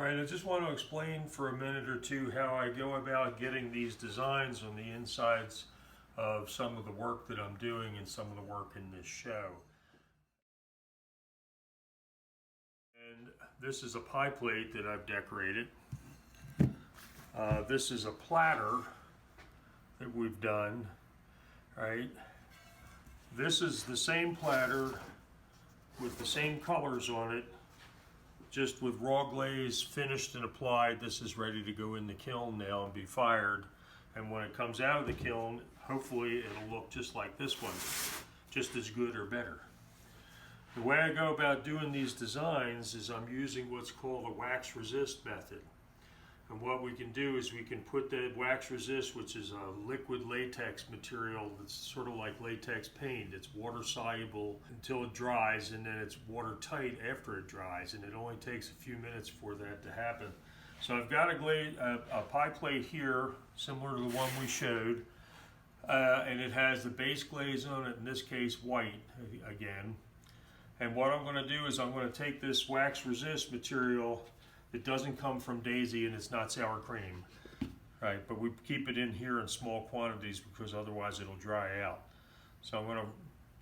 Alright, I just want to explain for a minute or two how I go about getting these designs on the insides of some of the work that I'm doing and some of the work in this show. And this is a pie plate that I've decorated. This is a platter that we've done, right? This is the same platter with the same colors on it, just with raw glaze finished and applied. This is ready to go in the kiln now and be fired. And when it comes out of the kiln, hopefully it'll look just like this one, just as good or better. The way I go about doing these designs is I'm using what's called a wax resist method. And what we can do is we can put the wax resist, which is a liquid latex material that's sort of like latex paint. It's water soluble until it dries, and then it's watertight after it dries, and it only takes a few minutes for that to happen. So I've got a pie plate here, similar to the one we showed, and it has the base glaze on it, in this case white again. And what I'm going to do is I'm going to take this wax resist material. It doesn't come from Daisy and it's not sour cream, right? But we keep it in here in small quantities because otherwise it'll dry out. So I'm going to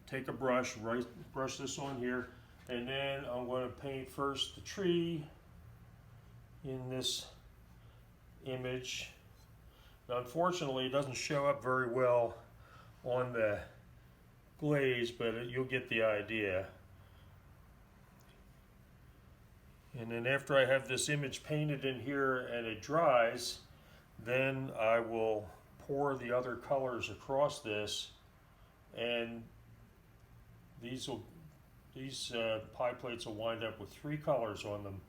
take a brush, brush this on here, and then I'm going to paint first the tree in this image. Now, unfortunately, it doesn't show up very well on the glaze, but you'll get the idea. And then after I have this image painted in here and it dries, then I will pour the other colors across this, and these pie plates will wind up with 3 colors on them: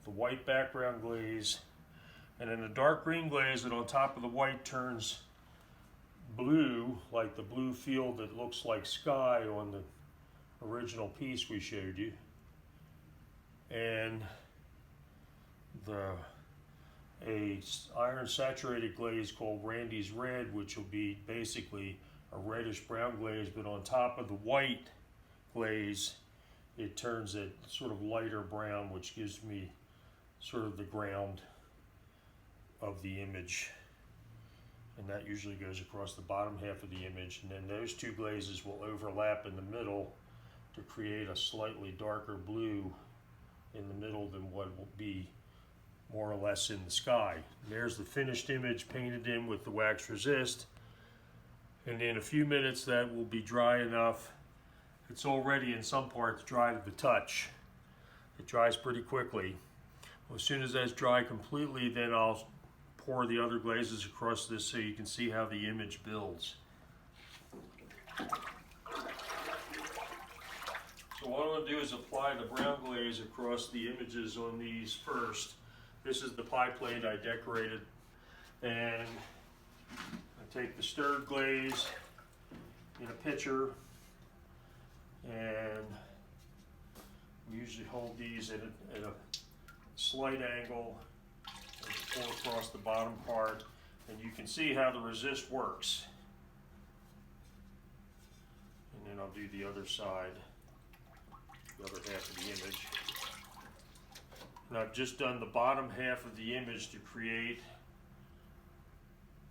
the white background glaze, and then the dark green glaze that on top of the white turns blue, like the blue field that looks like sky on the original piece we showed you. And a iron saturated glaze called Randy's Red, which will be basically a reddish brown glaze, but on top of the white glaze it turns it sort of lighter brown, which gives me sort of the ground of the image, and that usually goes across the bottom half of the image, and then those two glazes will overlap in the middle to create a slightly darker blue in the middle than what will be more or less in the sky. And there's the finished image painted in with the wax resist, and in a few minutes that will be dry enough. It's already in some parts dry to the touch. It dries pretty quickly. Well, as soon as that's dry completely, then I'll pour the other glazes across this so you can see how the image builds. So what I'm going to do is apply the brown glaze across the images on these first. This is the pie plate I decorated, and I take the stirred glaze in a pitcher, and we usually hold these at a slight angle and pour across the bottom part, and you can see how the resist works. And then I'll do the other side, the other half of the image. And I've just done the bottom half of the image to create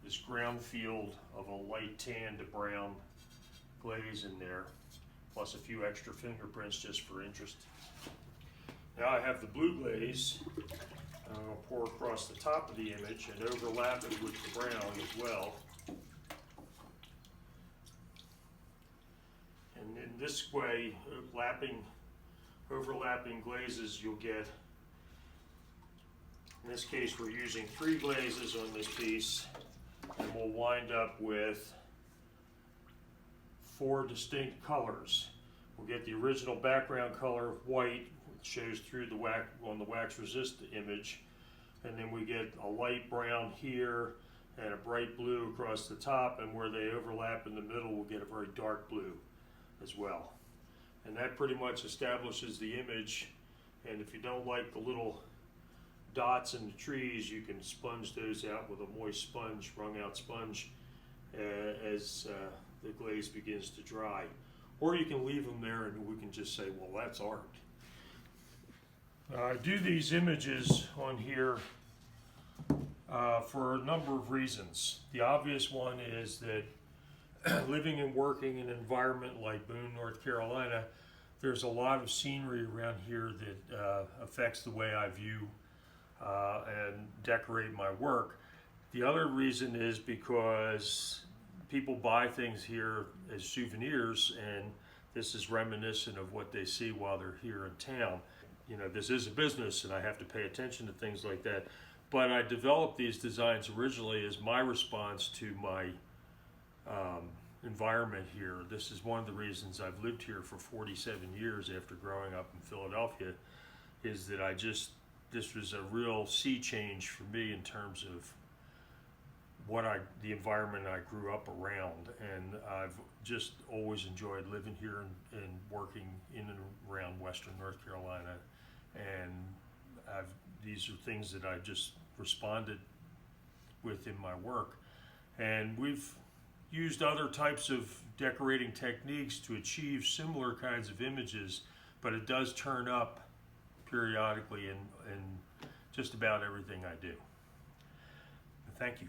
this ground field of a light tan to brown glaze in there, plus a few extra fingerprints just for interest. Now I have the blue glaze, and I'm going to pour across the top of the image and overlap it with the brown as well. And in this way, overlapping glazes, you'll get, in this case we're using 3 glazes on this piece, and we'll wind up with 4 distinct colors. We'll get the original background color of white, which shows through the wax resist image, and then we get a light brown here and a bright blue across the top, and where they overlap in the middle we'll get a very dark blue as well. And that pretty much establishes the image. And if you don't like the little dots in the trees, you can sponge those out with a moist sponge, wrung out sponge, as the glaze begins to dry. Or you can leave them there and we can just say, well, that's art. I do these images on here for a number of reasons. The obvious one is that living and working in an environment like Boone, North Carolina, there's a lot of scenery around here that affects the way I view and decorate my work. The other reason is because people buy things here as souvenirs, and this is reminiscent of what they see while they're here in town. You know, this is a business and I have to pay attention to things like that. But I developed these designs originally as my response to my environment here. This is one of the reasons I've lived here for 47 years after growing up in Philadelphia, is that this was a real sea change for me in terms of the environment I grew up around. And I've just always enjoyed living here and working in and around Western North Carolina. And these are things that I just responded with in my work. And we've used other types of decorating techniques to achieve similar kinds of images, but it does turn up periodically in just about everything I do. Thank you.